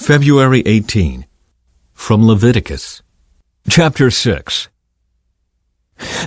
February 18. From Leviticus. Chapter 6.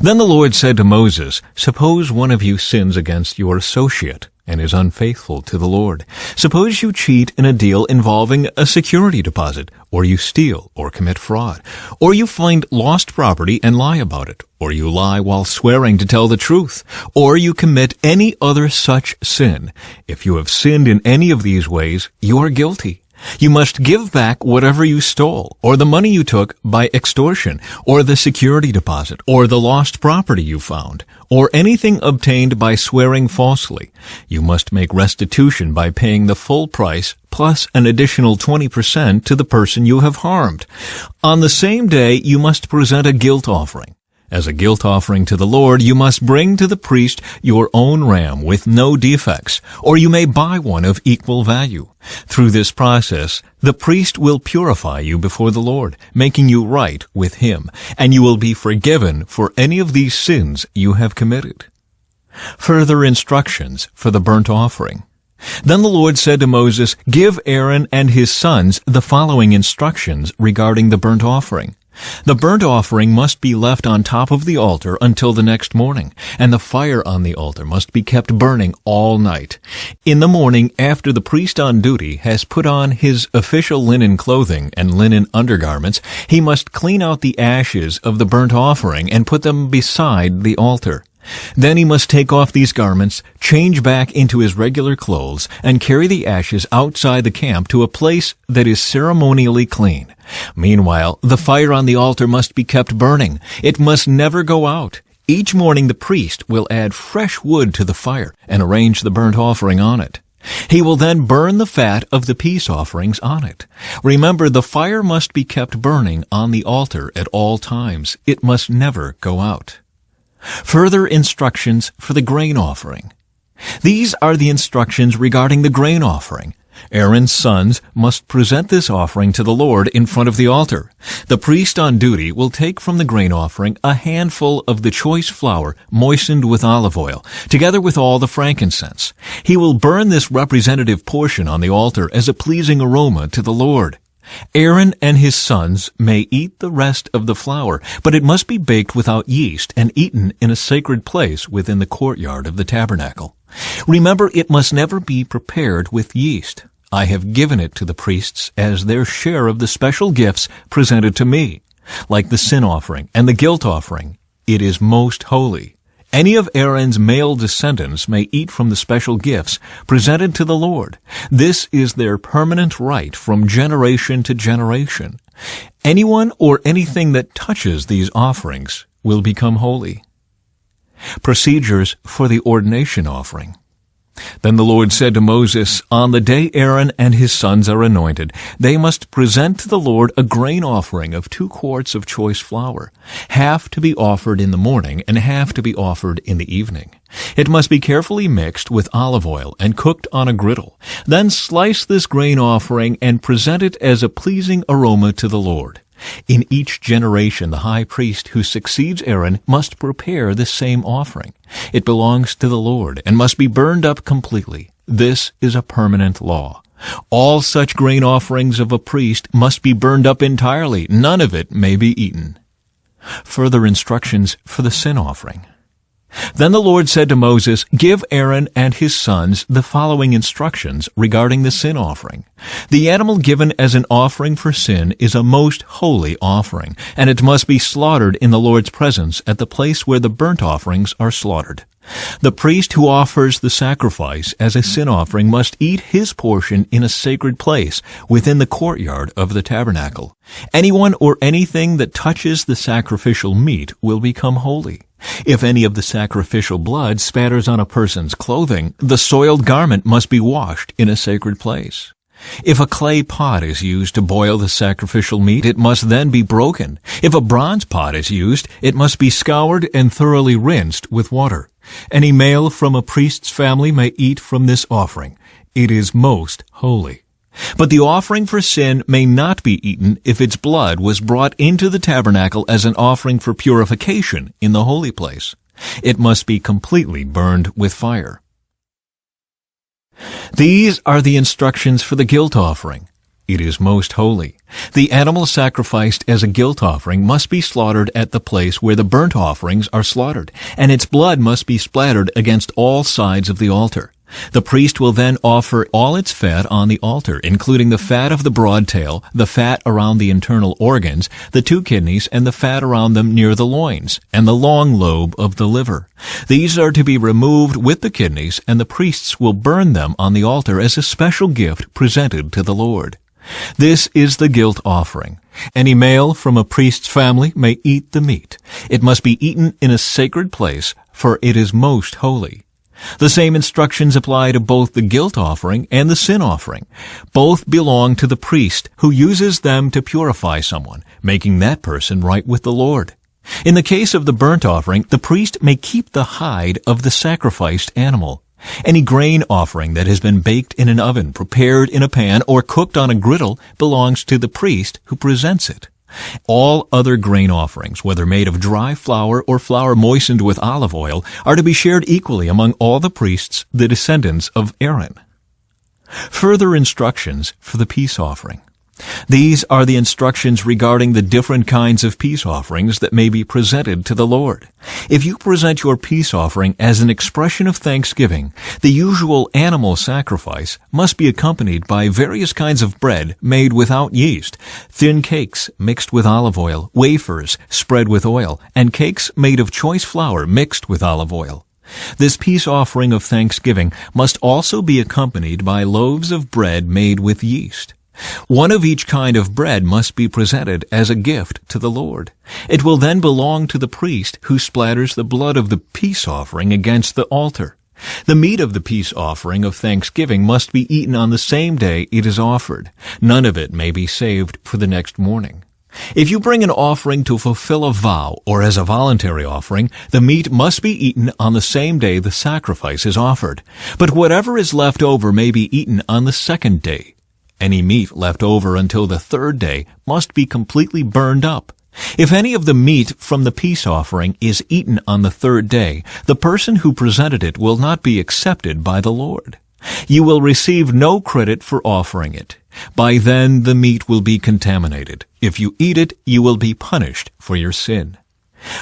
Then the Lord said to Moses, Suppose one of you sins against your associate and is unfaithful to the Lord. Suppose you cheat in a deal involving a security deposit, or you steal or commit fraud, or you find lost property and lie about it, or you lie while swearing to tell the truth, or you commit any other such sin. If you have sinned in any of these ways, you are guilty. You must give back whatever you stole, or the money you took by extortion, or the security deposit, or the lost property you found, or anything obtained by swearing falsely. You must make restitution by paying the full price plus an additional 20% to the person you have harmed. On the same day, you must present a guilt offering. As a guilt offering to the Lord, you must bring to the priest your own ram with no defects, or you may buy one of equal value. Through this process, the priest will purify you before the Lord, making you right with him, and you will be forgiven for any of these sins you have committed. Further instructions for the burnt offering. Then the Lord said to Moses, Give Aaron and his sons the following instructions regarding the burnt offering. The burnt offering must be left on top of the altar until the next morning, and the fire on the altar must be kept burning all night. In the morning, after the priest on duty has put on his official linen clothing and linen undergarments, he must clean out the ashes of the burnt offering and put them beside the altar. Then he must take off these garments, change back into his regular clothes, and carry the ashes outside the camp to a place that is ceremonially clean. Meanwhile, the fire on the altar must be kept burning. It must never go out. Each morning the priest will add fresh wood to the fire and arrange the burnt offering on it. He will then burn the fat of the peace offerings on it. Remember, the fire must be kept burning on the altar at all times. It must never go out. Further instructions for the grain offering. These are the instructions regarding the grain offering. Aaron's sons must present this offering to the Lord in front of the altar. The priest on duty will take from the grain offering a handful of the choice flour moistened with olive oil, together with all the frankincense. He will burn this representative portion on the altar as a pleasing aroma to the Lord. Aaron and his sons may eat the rest of the flour, but it must be baked without yeast and eaten in a sacred place within the courtyard of the tabernacle. Remember, it must never be prepared with yeast. I have given it to the priests as their share of the special gifts presented to me. Like the sin offering and the guilt offering, it is most holy. Any of Aaron's male descendants may eat from the special gifts presented to the Lord. This is their permanent right from generation to generation. Anyone or anything that touches these offerings will become holy. Procedures for the ordination offering. Then the Lord said to Moses, On the day Aaron and his sons are anointed, they must present to the Lord a grain offering of 2 quarts of choice flour, half to be offered in the morning and half to be offered in the evening. It must be carefully mixed with olive oil and cooked on a griddle. Then slice this grain offering and present it as a pleasing aroma to the Lord. In each generation, the high priest who succeeds Aaron must prepare this same offering. It belongs to the Lord and must be burned up completely. This is a permanent law. All such grain offerings of a priest must be burned up entirely. None of it may be eaten. Further instructions for the sin offering. Then the Lord said to Moses, Give Aaron and his sons the following instructions regarding the sin offering. The animal given as an offering for sin is a most holy offering, and it must be slaughtered in the Lord's presence at the place where the burnt offerings are slaughtered. The priest who offers the sacrifice as a sin offering must eat his portion in a sacred place within the courtyard of the tabernacle. Anyone or anything that touches the sacrificial meat will become holy. If any of the sacrificial blood spatters on a person's clothing, the soiled garment must be washed in a sacred place. If a clay pot is used to boil the sacrificial meat, it must then be broken. If a bronze pot is used, it must be scoured and thoroughly rinsed with water. Any male from a priest's family may eat from this offering. It is most holy. But the offering for sin may not be eaten if its blood was brought into the tabernacle as an offering for purification in the holy place. It must be completely burned with fire. These are the instructions for the guilt offering. It is most holy. The animal sacrificed as a guilt offering must be slaughtered at the place where the burnt offerings are slaughtered, and its blood must be splattered against all sides of the altar. The priest will then offer all its fat on the altar, including the fat of the broad tail, the fat around the internal organs, the 2 kidneys, and the fat around them near the loins, and the long lobe of the liver. These are to be removed with the kidneys, and the priests will burn them on the altar as a special gift presented to the Lord. This is the guilt offering. Any male from a priest's family may eat the meat. It must be eaten in a sacred place, for it is most holy. The same instructions apply to both the guilt offering and the sin offering. Both belong to the priest, who uses them to purify someone, making that person right with the Lord. In the case of the burnt offering, the priest may keep the hide of the sacrificed animal. Any grain offering that has been baked in an oven, prepared in a pan, or cooked on a griddle belongs to the priest who presents it. All other grain offerings, whether made of dry flour or flour moistened with olive oil, are to be shared equally among all the priests, the descendants of Aaron. Further instructions for the peace offering. These are the instructions regarding the different kinds of peace offerings that may be presented to the Lord. If you present your peace offering as an expression of thanksgiving, the usual animal sacrifice must be accompanied by various kinds of bread made without yeast, thin cakes mixed with olive oil, wafers spread with oil, and cakes made of choice flour mixed with olive oil. This peace offering of thanksgiving must also be accompanied by loaves of bread made with yeast. One of each kind of bread must be presented as a gift to the Lord. It will then belong to the priest, who splatters the blood of the peace offering against the altar. The meat of the peace offering of thanksgiving must be eaten on the same day it is offered. None of it may be saved for the next morning. If you bring an offering to fulfill a vow or as a voluntary offering, the meat must be eaten on the same day the sacrifice is offered. But whatever is left over may be eaten on the second day. Any meat left over until the third day must be completely burned up. If any of the meat from the peace offering is eaten on the third day, the person who presented it will not be accepted by the Lord. You will receive no credit for offering it. By then the meat will be contaminated. If you eat it, you will be punished for your sin.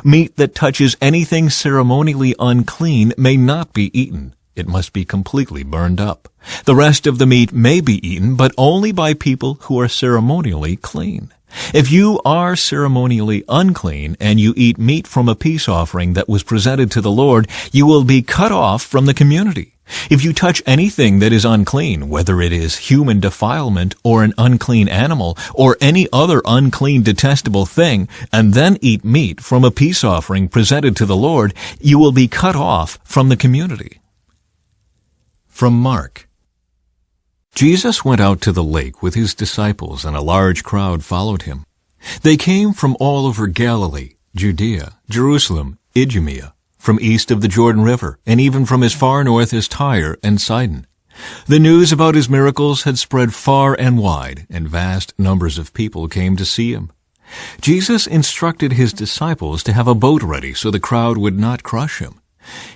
Meat that touches anything ceremonially unclean may not be eaten. It must be completely burned up. The rest of the meat may be eaten, but only by people who are ceremonially clean. If you are ceremonially unclean and you eat meat from a peace offering that was presented to the Lord, you will be cut off from the community. If you touch anything that is unclean, whether it is human defilement or an unclean animal or any other unclean detestable thing, and then eat meat from a peace offering presented to the Lord, you will be cut off from the community. From Mark. Jesus went out to the lake with his disciples, and a large crowd followed him. They came from all over Galilee, Judea, Jerusalem, Idumea, from east of the Jordan River, and even from as far north as Tyre and Sidon. The news about his miracles had spread far and wide, and vast numbers of people came to see him. Jesus instructed his disciples to have a boat ready so the crowd would not crush him.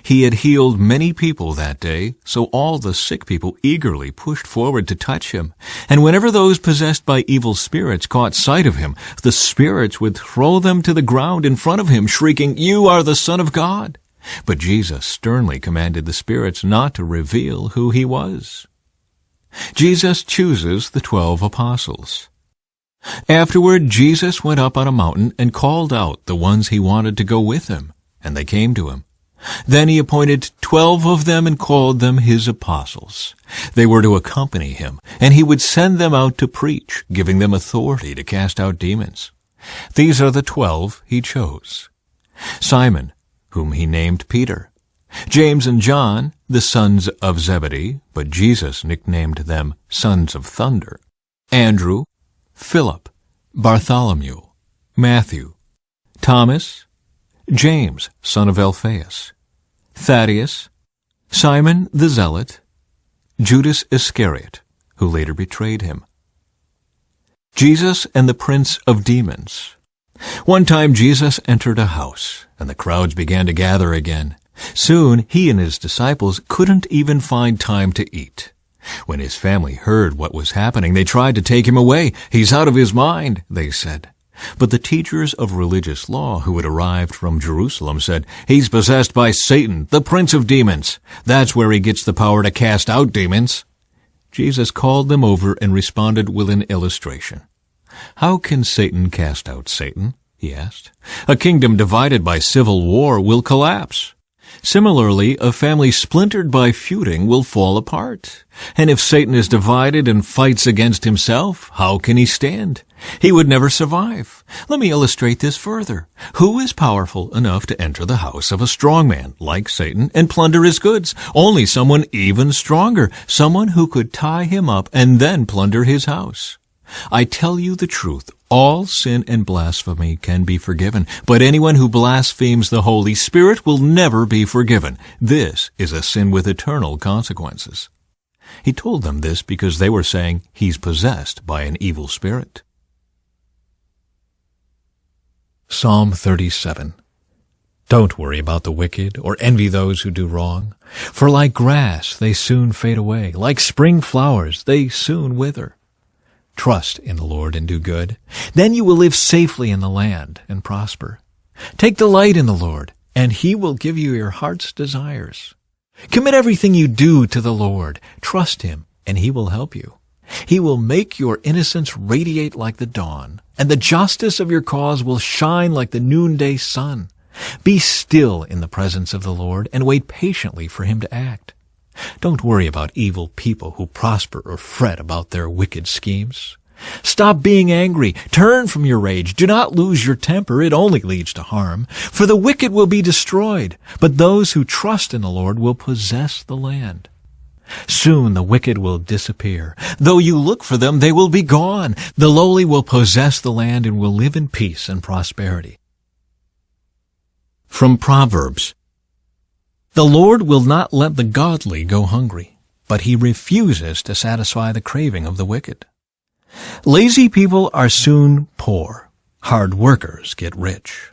He had healed many people that day, so all the sick people eagerly pushed forward to touch him. And whenever those possessed by evil spirits caught sight of him, the spirits would throw them to the ground in front of him, shrieking, "You are the Son of God!" But Jesus sternly commanded the spirits not to reveal who he was. Jesus chooses the 12 apostles. Afterward, Jesus went up on a mountain and called out the ones he wanted to go with him, and they came to him. Then he appointed 12 of them and called them his apostles. They were to accompany him, and he would send them out to preach, giving them authority to cast out demons. These are the 12 he chose: Simon, whom he named Peter; James and John, the sons of Zebedee, but Jesus nicknamed them sons of thunder; Andrew, Philip, Bartholomew, Matthew, Thomas, James, son of Alphaeus, Thaddeus, Simon the Zealot, Judas Iscariot, who later betrayed him. Jesus and the Prince of Demons. One time Jesus entered a house, and the crowds began to gather again. Soon he and his disciples couldn't even find time to eat. When his family heard what was happening, they tried to take him away. "He's out of his mind," they said. But the teachers of religious law who had arrived from Jerusalem said, "He's possessed by Satan, the prince of demons. That's where he gets the power to cast out demons." Jesus called them over and responded with an illustration. "How can Satan cast out Satan?" he asked. "A kingdom divided by civil war will collapse. Similarly, a family splintered by feuding will fall apart. And if Satan is divided and fights against himself, how can he stand? He would never survive. Let me illustrate this further. Who is powerful enough to enter the house of a strong man like Satan and plunder his goods? Only someone even stronger, someone who could tie him up and then plunder his house. I tell you the truth, all sin and blasphemy can be forgiven, but anyone who blasphemes the Holy Spirit will never be forgiven. This is a sin with eternal consequences." He told them this because they were saying he's possessed by an evil spirit. Psalm 37. Don't worry about the wicked or envy those who do wrong, for like grass they soon fade away, like spring flowers they soon wither. Trust in the Lord and do good. Then you will live safely in the land and prosper. Take delight in the Lord, and he will give you your heart's desires. Commit everything you do to the Lord. Trust him, and he will help you. He will make your innocence radiate like the dawn, and the justice of your cause will shine like the noonday sun. Be still in the presence of the Lord, and wait patiently for him to act. Don't worry about evil people who prosper or fret about their wicked schemes. Stop being angry. Turn from your rage. Do not lose your temper. It only leads to harm. For the wicked will be destroyed, but those who trust in the Lord will possess the land. Soon the wicked will disappear. Though you look for them, they will be gone. The lowly will possess the land and will live in peace and prosperity. From Proverbs. The Lord will not let the godly go hungry, but he refuses to satisfy the craving of the wicked. Lazy people are soon poor. Hard workers get rich.